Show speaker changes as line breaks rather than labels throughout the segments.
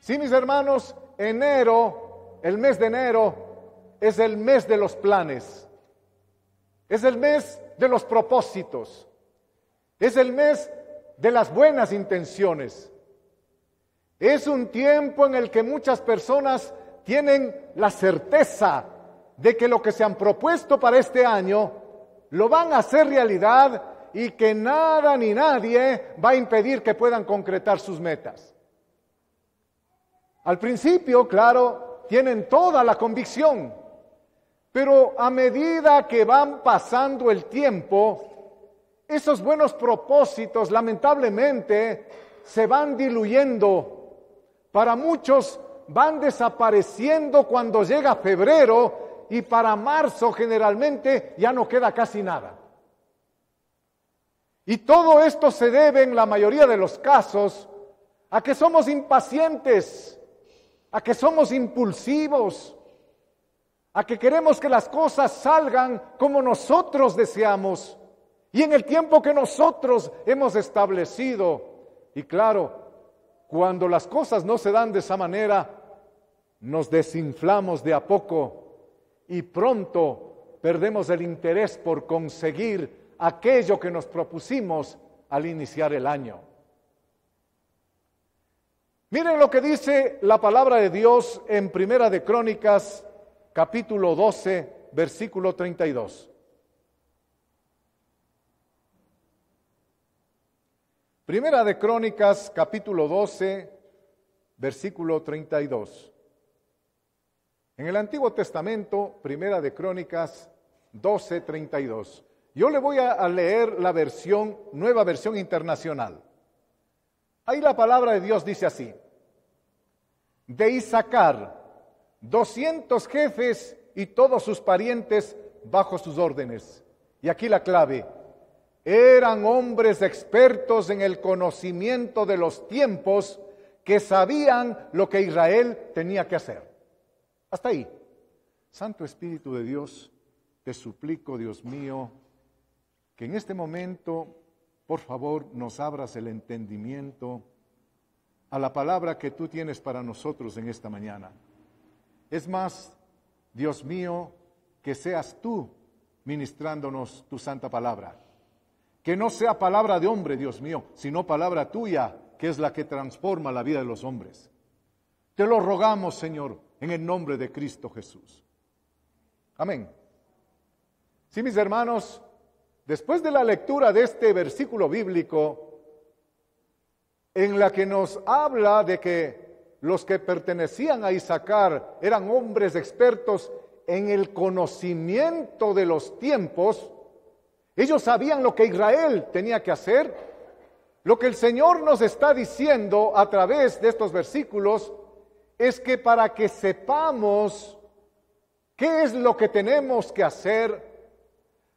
Sí, mis hermanos, enero, el mes de enero, es el mes de los planes. Es el mes de los propósitos. Es el mes de las buenas intenciones. Es un tiempo en el que muchas personas tienen la certeza de que lo que se han propuesto para este año lo van a hacer realidad y que nada ni nadie va a impedir que puedan concretar sus metas. Al principio, claro, tienen toda la convicción, pero a medida que van pasando el tiempo, esos buenos propósitos lamentablemente se van diluyendo. Para muchos van desapareciendo cuando llega febrero y para marzo generalmente ya no queda casi nada. Y todo esto se debe en la mayoría de los casos a que somos impacientes, a que somos impulsivos, a que queremos que las cosas salgan como nosotros deseamos y en el tiempo que nosotros hemos establecido. Y claro, cuando las cosas no se dan de esa manera, nos desinflamos de a poco y pronto perdemos el interés por conseguir aquello que nos propusimos al iniciar el año. Miren lo que dice la palabra de Dios en Primera de Crónicas, capítulo 12, versículo 32. Primera de Crónicas, capítulo 12, versículo 32. En el Antiguo Testamento, Primera de Crónicas 12, 32. Yo le voy a leer la versión, Nueva Versión Internacional. Ahí la palabra de Dios dice así: de Isaacar, 200 jefes y todos sus parientes bajo sus órdenes. Y aquí la clave: eran hombres expertos en el conocimiento de los tiempos, que sabían lo que Israel tenía que hacer. Hasta ahí. Santo Espíritu de Dios, te suplico, Dios mío, que en este momento, por favor, nos abras el entendimiento a la palabra que tú tienes para nosotros en esta mañana. Es más, Dios mío, que seas tú ministrándonos tu santa palabra. Que no sea palabra de hombre, Dios mío, sino palabra tuya, que es la que transforma la vida de los hombres. Te lo rogamos, Señor, en el nombre de Cristo Jesús. Amén. Sí, mis hermanos, después de la lectura de este versículo bíblico, en la que nos habla de que los que pertenecían a Isaacar eran hombres expertos en el conocimiento de los tiempos, ellos sabían lo que Israel tenía que hacer. Lo que el Señor nos está diciendo a través de estos versículos es que para que sepamos qué es lo que tenemos que hacer,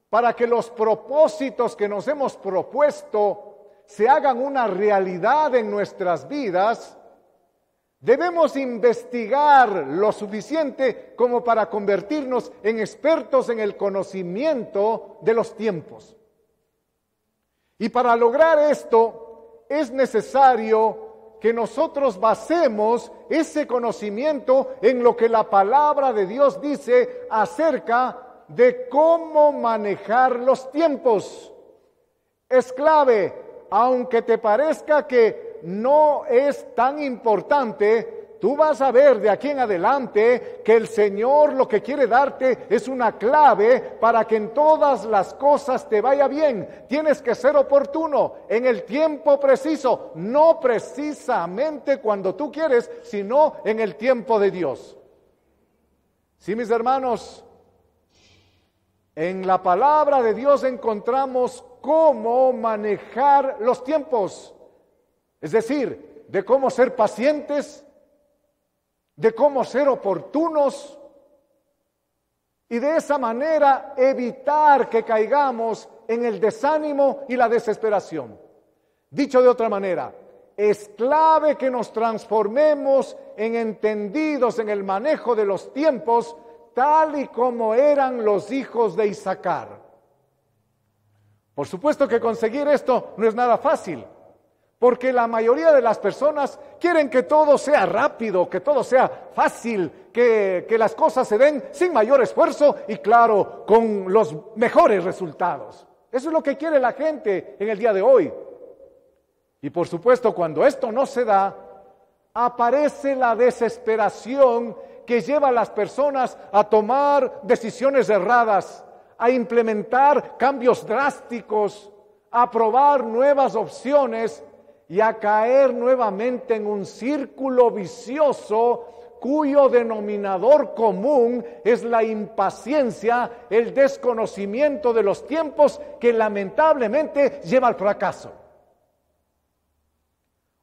para que los propósitos que nos hemos propuesto se hagan una realidad en nuestras vidas, debemos investigar lo suficiente como para convertirnos en expertos en el conocimiento de los tiempos. Y para lograr esto es necesario que nosotros basemos ese conocimiento en lo que la palabra de Dios dice acerca de cómo manejar los tiempos. Es clave. Aunque te parezca que no es tan importante, tú vas a ver de aquí en adelante que el Señor lo que quiere darte es una clave para que en todas las cosas te vaya bien. Tienes que ser oportuno en el tiempo preciso, no precisamente cuando tú quieres, sino en el tiempo de Dios. Sí, mis hermanos, en la palabra de Dios encontramos cómo manejar los tiempos, es decir, de cómo ser pacientes, de cómo ser oportunos y de esa manera evitar que caigamos en el desánimo y la desesperación. Dicho de otra manera, es clave que nos transformemos en entendidos en el manejo de los tiempos, tal y como eran los hijos de Isaacar. Por supuesto que conseguir esto no es nada fácil, Porque la mayoría de las personas quieren que todo sea rápido, que todo sea fácil, que las cosas se den sin mayor esfuerzo y claro, con los mejores resultados. Eso es lo que quiere la gente en el día de hoy. Y por supuesto, cuando esto no se da, aparece la desesperación que lleva a las personas a tomar decisiones erradas, a implementar cambios drásticos, a probar nuevas opciones y a caer nuevamente en un círculo vicioso cuyo denominador común es la impaciencia, el desconocimiento de los tiempos que lamentablemente lleva al fracaso.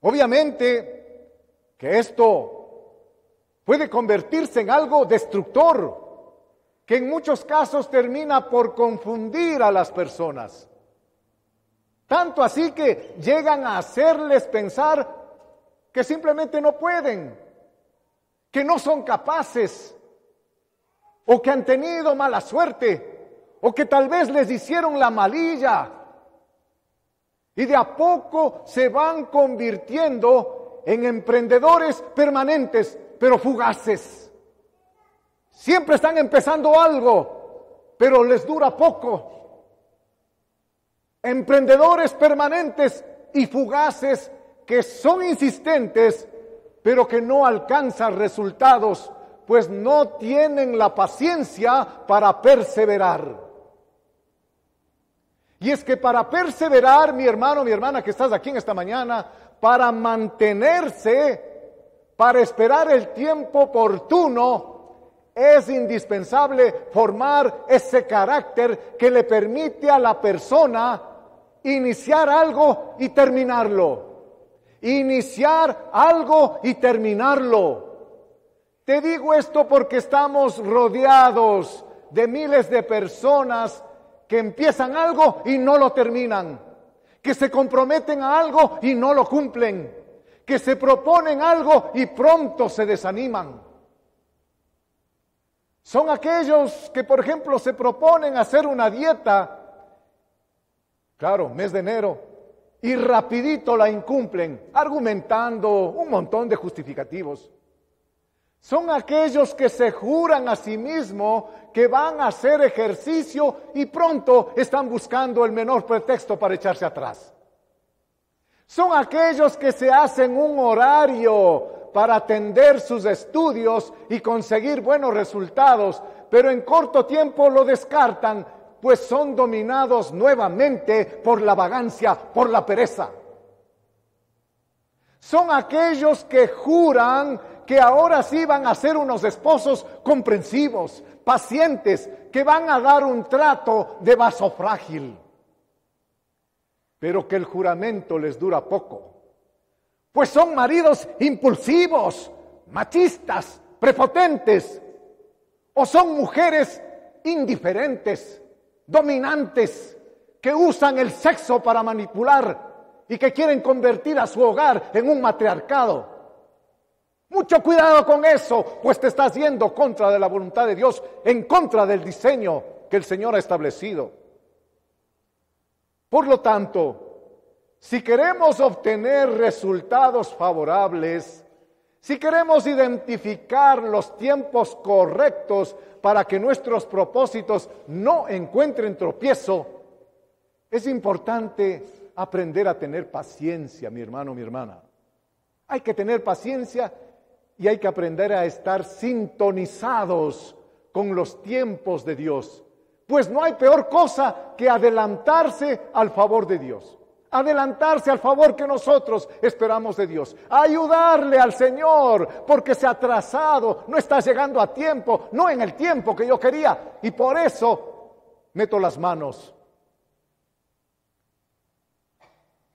Obviamente que esto puede convertirse en algo destructor, que en muchos casos termina por confundir a las personas. Tanto así que llegan a hacerles pensar que simplemente no pueden, que no son capaces, o que han tenido mala suerte, o que tal vez les hicieron la malilla. Y de a poco se van convirtiendo en emprendedores permanentes, pero fugaces. Siempre están empezando algo, pero les dura poco. Emprendedores permanentes y fugaces que son insistentes, pero que no alcanzan resultados, pues no tienen la paciencia para perseverar. Y es que para perseverar, mi hermano, mi hermana que estás aquí en esta mañana, para mantenerse, para esperar el tiempo oportuno, es indispensable formar ese carácter que le permite a la persona iniciar algo y terminarlo. Iniciar algo y terminarlo. Te digo esto porque estamos rodeados de miles de personas que empiezan algo y no lo terminan, que se comprometen a algo y no lo cumplen, que se proponen algo y pronto se desaniman. Son aquellos que, por ejemplo, se proponen hacer una dieta, claro, mes de enero, y rapidito la incumplen, argumentando un montón de justificativos. Son aquellos que se juran a sí mismos que van a hacer ejercicio y pronto están buscando el menor pretexto para echarse atrás. Son aquellos que se hacen un horario para atender sus estudios y conseguir buenos resultados, pero en corto tiempo lo descartan, pues son dominados nuevamente por la vagancia, por la pereza. Son aquellos que juran que ahora sí van a ser unos esposos comprensivos, pacientes, que van a dar un trato de vaso frágil, pero que el juramento les dura poco, pues son maridos impulsivos, machistas, prepotentes, o son mujeres indiferentes, dominantes, que usan el sexo para manipular y que quieren convertir a su hogar en un matriarcado. Mucho cuidado con eso, pues te estás yendo contra de la voluntad de Dios, en contra del diseño que el Señor ha establecido. Por lo tanto, si queremos obtener resultados favorables, si queremos identificar los tiempos correctos para que nuestros propósitos no encuentren tropiezo, es importante aprender a tener paciencia, mi hermano, mi hermana. Hay que tener paciencia y hay que aprender a estar sintonizados con los tiempos de Dios. Pues no hay peor cosa que adelantarse al favor de Dios. Adelantarse al favor que nosotros esperamos de Dios. Ayudarle al Señor porque se ha atrasado, no está llegando a tiempo, no en el tiempo que yo quería. Y por eso meto las manos.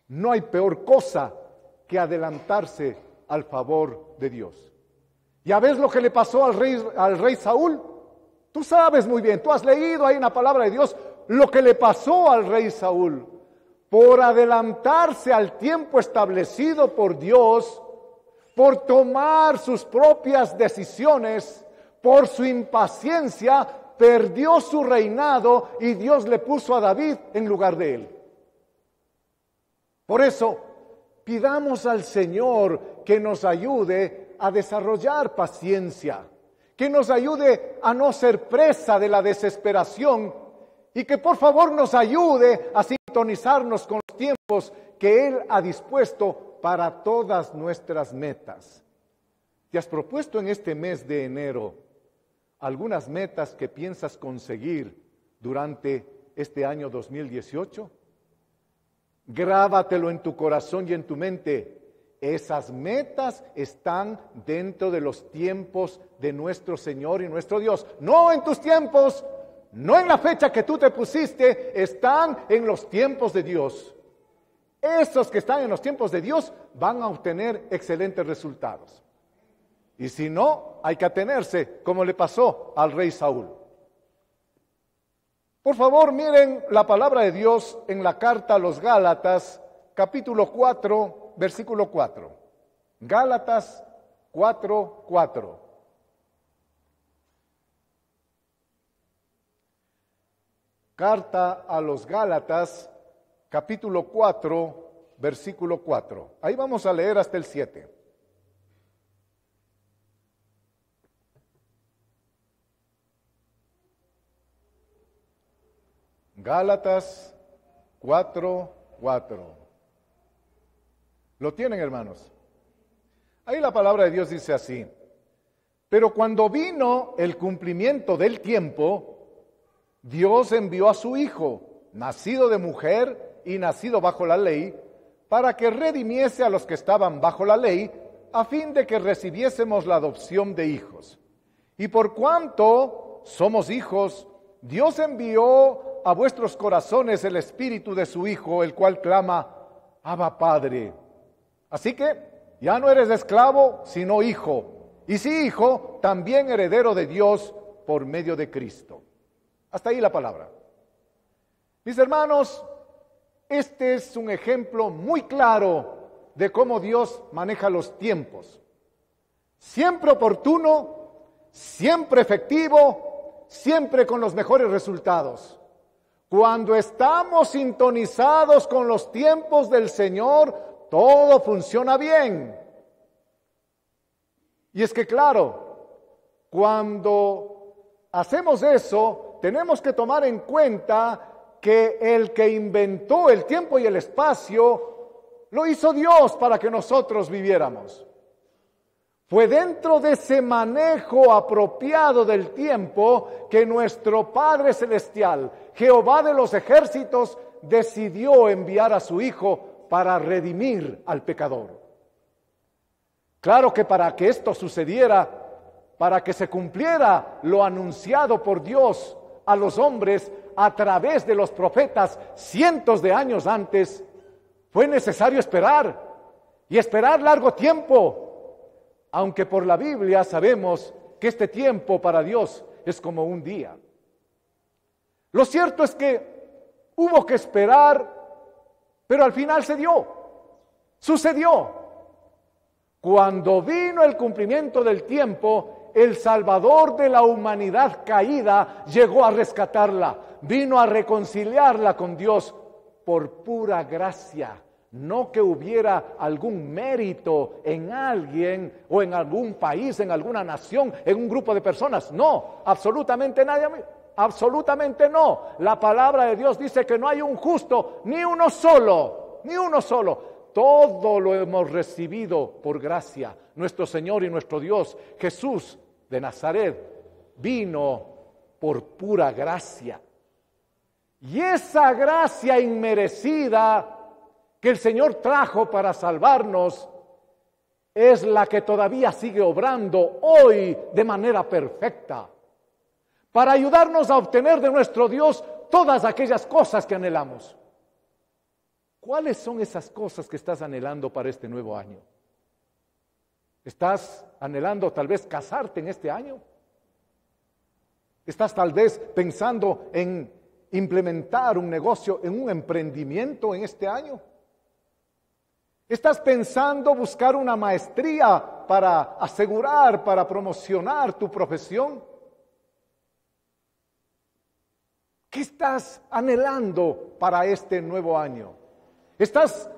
No hay peor cosa que adelantarse al favor de Dios. ¿Ya ves lo que le pasó al rey Saúl? Tú sabes muy bien, tú has leído ahí en la palabra de Dios lo que le pasó al rey Saúl. Por adelantarse al tiempo establecido por Dios, por tomar sus propias decisiones, por su impaciencia, perdió su reinado y Dios le puso a David en lugar de él. Por eso, Pidamos al Señor que nos ayude a desarrollar paciencia, que nos ayude a no ser presa de la desesperación y que por favor nos ayude a sintonizarnos con los tiempos que Él ha dispuesto para todas nuestras metas. ¿Te has propuesto en este mes de enero algunas metas que piensas conseguir durante este año 2018? Grábatelo en tu corazón y en tu mente. Esas metas están dentro de los tiempos de nuestro Señor y nuestro Dios. No en tus tiempos, no en la fecha que tú te pusiste, están en los tiempos de Dios. Esos que están en los tiempos de Dios van a obtener excelentes resultados. Y si no, hay que atenerse, como le pasó al rey Saúl. Por favor, miren la palabra de Dios en la carta a los Gálatas, capítulo 4, versículo 4. Gálatas 4, 4. Carta a los Gálatas, capítulo 4, versículo 4. Ahí vamos a leer hasta el 7. Gálatas 4, 4. ¿Lo tienen, hermanos? Ahí la palabra de Dios dice así: pero cuando vino el cumplimiento del tiempo, Dios envió a su Hijo, nacido de mujer y nacido bajo la ley, para que redimiese a los que estaban bajo la ley, a fin de que recibiésemos la adopción de hijos. Y por cuanto somos hijos, Dios envió a vuestros corazones el espíritu de su Hijo, el cual clama: Abba, Padre. Así que ya no eres esclavo, sino hijo. Y si hijo, también heredero de Dios por medio de Cristo. Hasta ahí la palabra. Mis hermanos, este es un ejemplo muy claro de cómo Dios maneja los tiempos. Siempre oportuno, siempre efectivo, siempre con los mejores resultados. Cuando estamos sintonizados con los tiempos del Señor, todo funciona bien. Y es que claro, cuando hacemos eso, tenemos que tomar en cuenta que el que inventó el tiempo y el espacio, lo hizo Dios para que nosotros viviéramos. Fue dentro de ese manejo apropiado del tiempo que nuestro Padre Celestial, Jehová de los ejércitos, decidió enviar a su Hijo para redimir al pecador. Claro que para que esto sucediera, para que se cumpliera lo anunciado por Dios a los hombres a través de los profetas cientos de años antes, fue necesario esperar, y esperar largo tiempo. Aunque por la Biblia sabemos que este tiempo para Dios es como un día. Lo cierto es que hubo que esperar, pero al final se dio, sucedió. Cuando vino el cumplimiento del tiempo, el Salvador de la humanidad caída llegó a rescatarla, vino a reconciliarla con Dios por pura gracia. No que hubiera algún mérito en alguien o en algún país, en alguna nación, en un grupo de personas. No, absolutamente nadie, absolutamente no. La palabra de Dios dice que no hay un justo, ni uno solo, ni uno solo. Todo lo hemos recibido por gracia. Nuestro Señor y nuestro Dios, Jesús de Nazaret, vino por pura gracia. Y esa gracia inmerecida que el Señor trajo para salvarnos es la que todavía sigue obrando hoy de manera perfecta, para ayudarnos a obtener de nuestro Dios todas aquellas cosas que anhelamos. ¿Cuáles son esas cosas que estás anhelando para este nuevo año? ¿Estás anhelando tal vez casarte en este año? ¿Estás tal vez pensando en implementar un negocio, en un emprendimiento en este año? ¿Estás pensando buscar una maestría para asegurar, para promocionar tu profesión? ¿Qué estás anhelando para este nuevo año? ¿Estás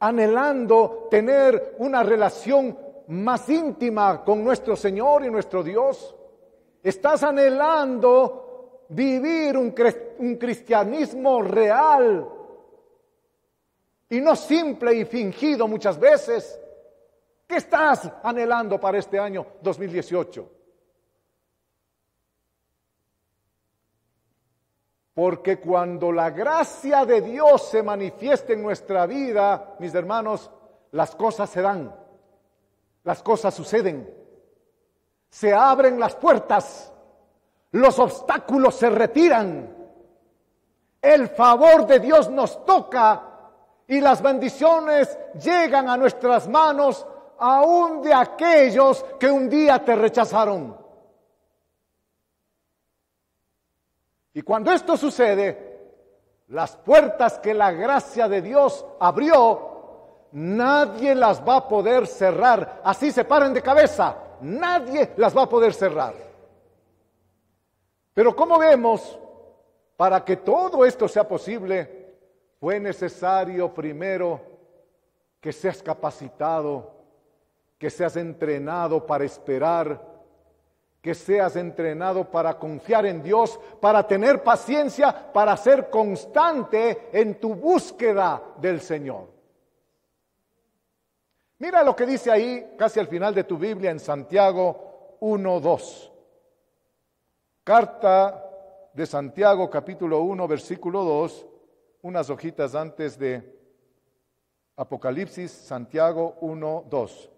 anhelando tener una relación más íntima con nuestro Señor y nuestro Dios? ¿Estás anhelando vivir un cristianismo real y no simple y fingido muchas veces? ¿Qué estás anhelando para este año 2018? Porque cuando la gracia de Dios se manifieste en nuestra vida, mis hermanos, las cosas se dan, las cosas suceden, se abren las puertas, los obstáculos se retiran, el favor de Dios nos toca y las bendiciones llegan a nuestras manos, aún de aquellos que un día te rechazaron. Y cuando esto sucede, las puertas que la gracia de Dios abrió, nadie las va a poder cerrar. Así se paren de cabeza, nadie las va a poder cerrar. Pero como vemos, para que todo esto sea posible, fue necesario primero que seas capacitado, que seas entrenado para esperar, que seas entrenado para confiar en Dios, para tener paciencia, para ser constante en tu búsqueda del Señor. Mira lo que dice ahí, casi al final de tu Biblia, en Santiago 1:2. Carta de Santiago, capítulo 1, versículo 2, unas hojitas antes de Apocalipsis, Santiago 1:2.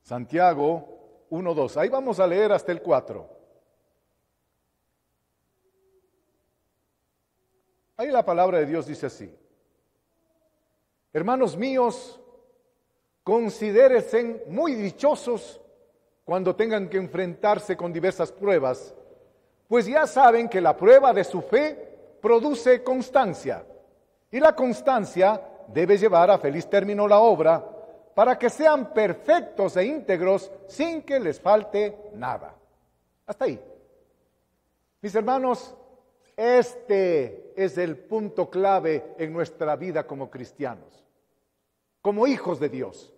Santiago 1:2. Ahí vamos a leer hasta el 4. Ahí la palabra de Dios dice así: hermanos míos, considérense muy dichosos cuando tengan que enfrentarse con diversas pruebas, pues ya saben que la prueba de su fe produce constancia, y la constancia debe llevar a feliz término la obra, para que sean perfectos e íntegros sin que les falte nada. Hasta ahí. Mis hermanos, este es el punto clave en nuestra vida como cristianos, como hijos de Dios.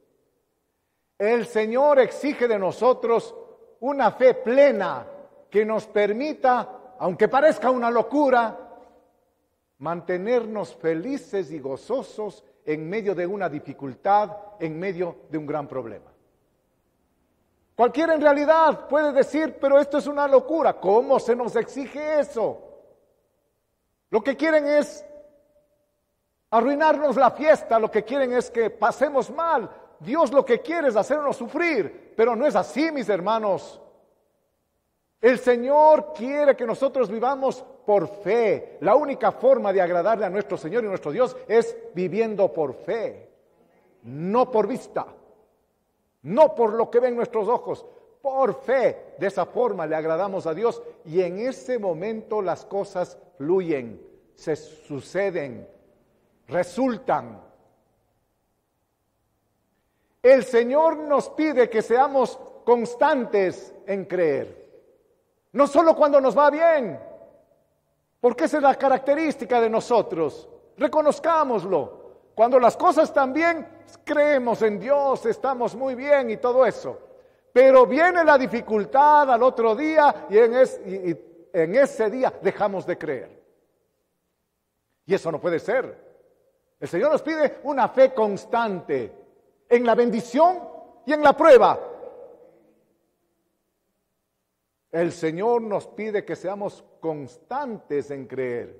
El Señor exige de nosotros una fe plena que nos permita, aunque parezca una locura, mantenernos felices y gozosos en medio de una dificultad, en medio de un gran problema. Cualquiera en realidad puede decir, pero esto es una locura. ¿Cómo se nos exige eso? Lo que quieren es arruinarnos la fiesta, lo que quieren es que pasemos mal. Dios lo que quiere es hacernos sufrir, pero no es así, mis hermanos. El Señor quiere que nosotros vivamos por fe. La única forma de agradarle a nuestro Señor y nuestro Dios es viviendo por fe, no por vista, no por lo que ven nuestros ojos, por fe. De esa forma le agradamos a Dios y en ese momento las cosas fluyen, se suceden, resultan. El Señor nos pide que seamos constantes en creer. No solo cuando nos va bien, porque esa es la característica de nosotros. Reconozcámoslo. Cuando las cosas están bien, creemos en Dios, estamos muy bien y todo eso. Pero viene la dificultad al otro día y en ese día dejamos de creer. Y eso no puede ser. El Señor nos pide una fe constante en la bendición y en la prueba. El Señor nos pide que seamos constantes en creer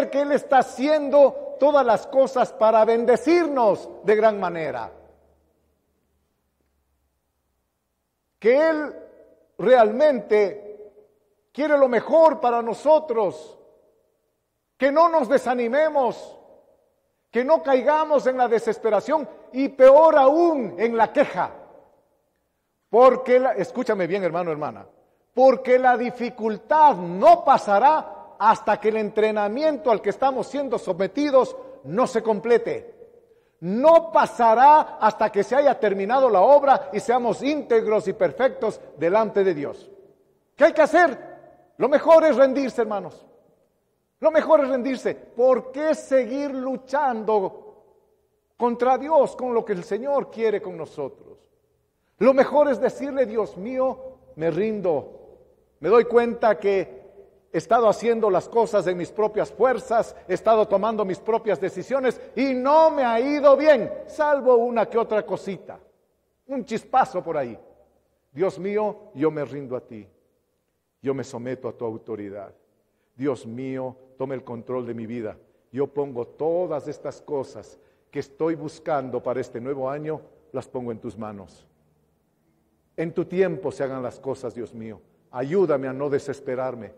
que Él está haciendo todas las cosas para bendecirnos de gran manera, que Él realmente quiere lo mejor para nosotros, que no nos desanimemos, que no caigamos en la desesperación y peor aún en la queja. Porque, escúchame bien, hermano, hermana, porque la dificultad no pasará hasta que el entrenamiento al que estamos siendo sometidos no se complete. No pasará hasta que se haya terminado la obra y seamos íntegros y perfectos delante de Dios. ¿Qué hay que hacer? Lo mejor es rendirse, hermanos. Lo mejor es rendirse. ¿Por qué seguir luchando contra Dios, con lo que el Señor quiere con nosotros? Lo mejor es decirle: Dios mío, me rindo. Me doy cuenta que he estado haciendo las cosas de mis propias fuerzas, he estado tomando mis propias decisiones y no me ha ido bien, salvo una que otra cosita, un chispazo por ahí. Dios mío, yo me rindo a ti. Yo me someto a tu autoridad. Dios mío, toma el control de mi vida. Yo pongo todas estas cosas que estoy buscando para este nuevo año, las pongo en tus manos. En tu tiempo se hagan las cosas, Dios mío. Ayúdame a no desesperarme.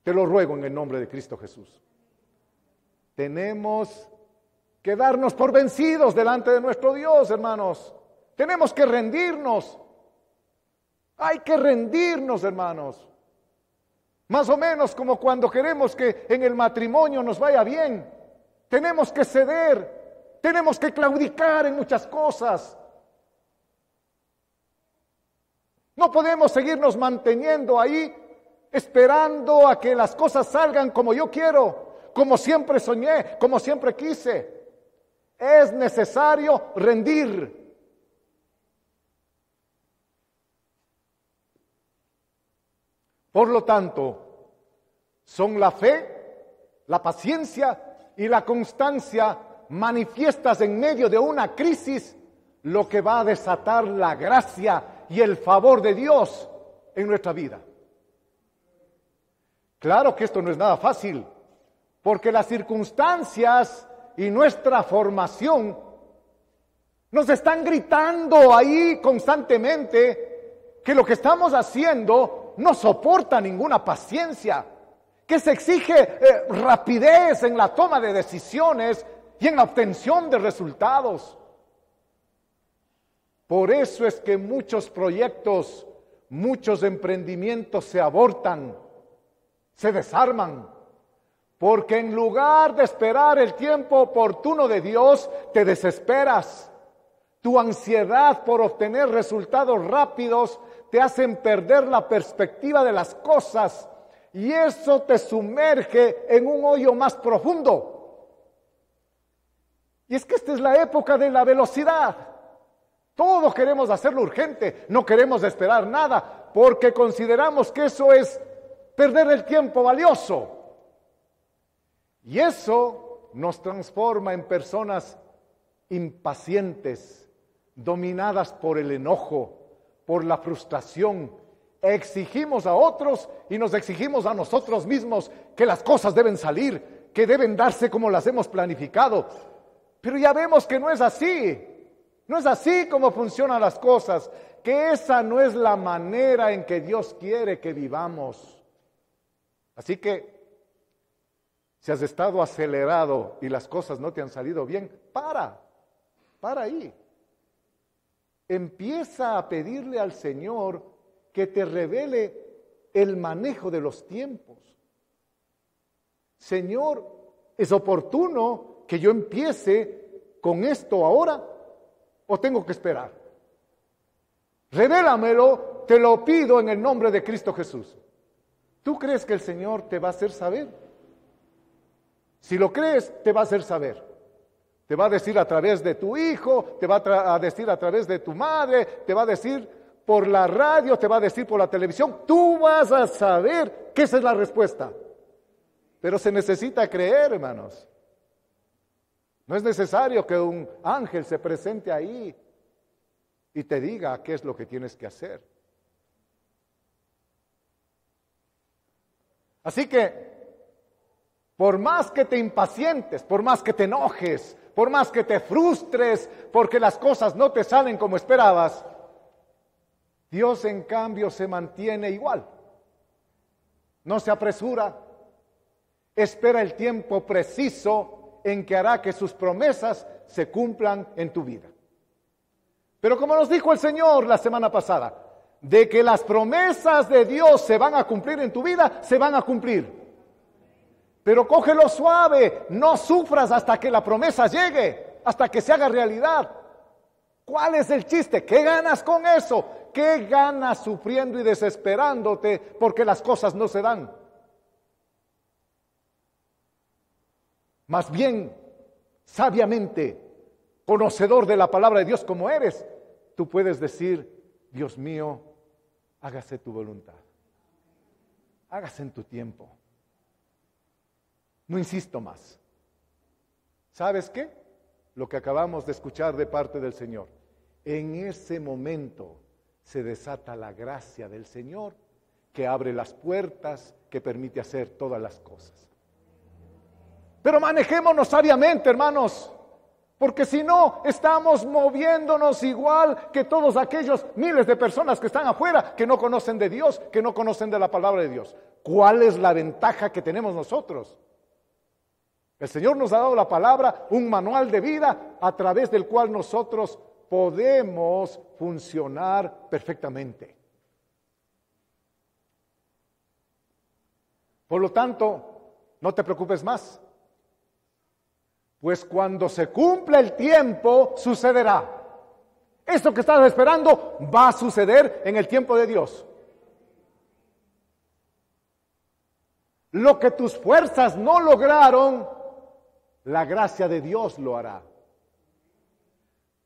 Te lo ruego en el nombre de Cristo Jesús. Tenemos que darnos por vencidos delante de nuestro Dios, hermanos. Tenemos que rendirnos. Hay que rendirnos, hermanos. Más o menos como cuando queremos que en el matrimonio nos vaya bien. Tenemos que ceder. Tenemos que claudicar en muchas cosas. No podemos seguirnos manteniendo ahí, esperando a que las cosas salgan como yo quiero, como siempre soñé, como siempre quise. Es necesario rendir. Por lo tanto, son la fe, la paciencia y la constancia manifiestas en medio de una crisis lo que va a desatar la gracia y el favor de Dios en nuestra vida. Claro que esto no es nada fácil, porque las circunstancias y nuestra formación nos están gritando ahí constantemente que lo que estamos haciendo no soporta ninguna paciencia, que se exige rapidez en la toma de decisiones y en la obtención de resultados. Por eso es que muchos proyectos, muchos emprendimientos se abortan, se desarman, porque en lugar de esperar el tiempo oportuno de Dios, te desesperas. Tu ansiedad por obtener resultados rápidos te hacen perder la perspectiva de las cosas y eso te sumerge en un hoyo más profundo. Y es que esta es la época de la velocidad. Todos queremos hacerlo urgente, no queremos esperar nada porque consideramos que eso es perder el tiempo valioso. Y eso nos transforma en personas impacientes, dominadas por el enojo, por la frustración. Exigimos a otros y nos exigimos a nosotros mismos que las cosas deben salir, que deben darse como las hemos planificado. Pero ya vemos que no es así. No es así como funcionan las cosas, que esa no es la manera en que Dios quiere que vivamos. Así que, si has estado acelerado y las cosas no te han salido bien, para ahí. Empieza a pedirle al Señor que te revele el manejo de los tiempos. Señor, ¿es oportuno que yo empiece con esto ahora o tengo que esperar? Revélamelo, te lo pido en el nombre de Cristo Jesús. ¿Tú crees que el Señor te va a hacer saber? Si lo crees, te va a hacer saber. Te va a decir a través de tu hijo, te va a decir a través de tu madre, te va a decir por la radio, te va a decir por la televisión. Tú vas a saber que esa es la respuesta. Pero se necesita creer, hermanos. No es necesario que un ángel se presente ahí y te diga qué es lo que tienes que hacer. Así que, por más que te impacientes, por más que te enojes, por más que te frustres, porque las cosas no te salen como esperabas, Dios en cambio se mantiene igual. No se apresura, espera el tiempo preciso en que hará que sus promesas se cumplan en tu vida. Pero como nos dijo el Señor la semana pasada, de que las promesas de Dios se van a cumplir en tu vida, se van a cumplir. Pero cógelo suave, no sufras hasta que la promesa llegue, hasta que se haga realidad. ¿Cuál es el chiste? ¿Qué ganas con eso? ¿Qué ganas sufriendo y desesperándote porque las cosas no se dan? Más bien, sabiamente, conocedor de la palabra de Dios como eres, tú puedes decir, Dios mío, hágase tu voluntad. Hágase en tu tiempo. No insisto más. ¿Sabes qué? Lo que acabamos de escuchar de parte del Señor. En ese momento se desata la gracia del Señor que abre las puertas, que permite hacer todas las cosas. Pero manejémonos sabiamente, hermanos, porque si no, estamos moviéndonos igual que todos aquellos miles de personas que están afuera, que no conocen de Dios, que no conocen de la palabra de Dios. ¿Cuál es la ventaja que tenemos nosotros? El Señor nos ha dado la palabra, un manual de vida a través del cual nosotros podemos funcionar perfectamente. Por lo tanto, no te preocupes más, pues cuando se cumpla el tiempo, sucederá. Esto que estás esperando va a suceder en el tiempo de Dios. Lo que tus fuerzas no lograron, la gracia de Dios lo hará.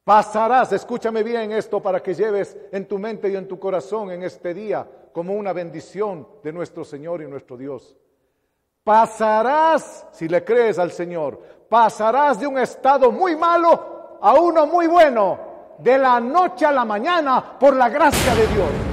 Pasarás, escúchame bien esto para que lleves en tu mente y en tu corazón en este día como una bendición de nuestro Señor y nuestro Dios. Pasarás, si le crees al Señor, pasarás de un estado muy malo a uno muy bueno, de la noche a la mañana, por la gracia de Dios.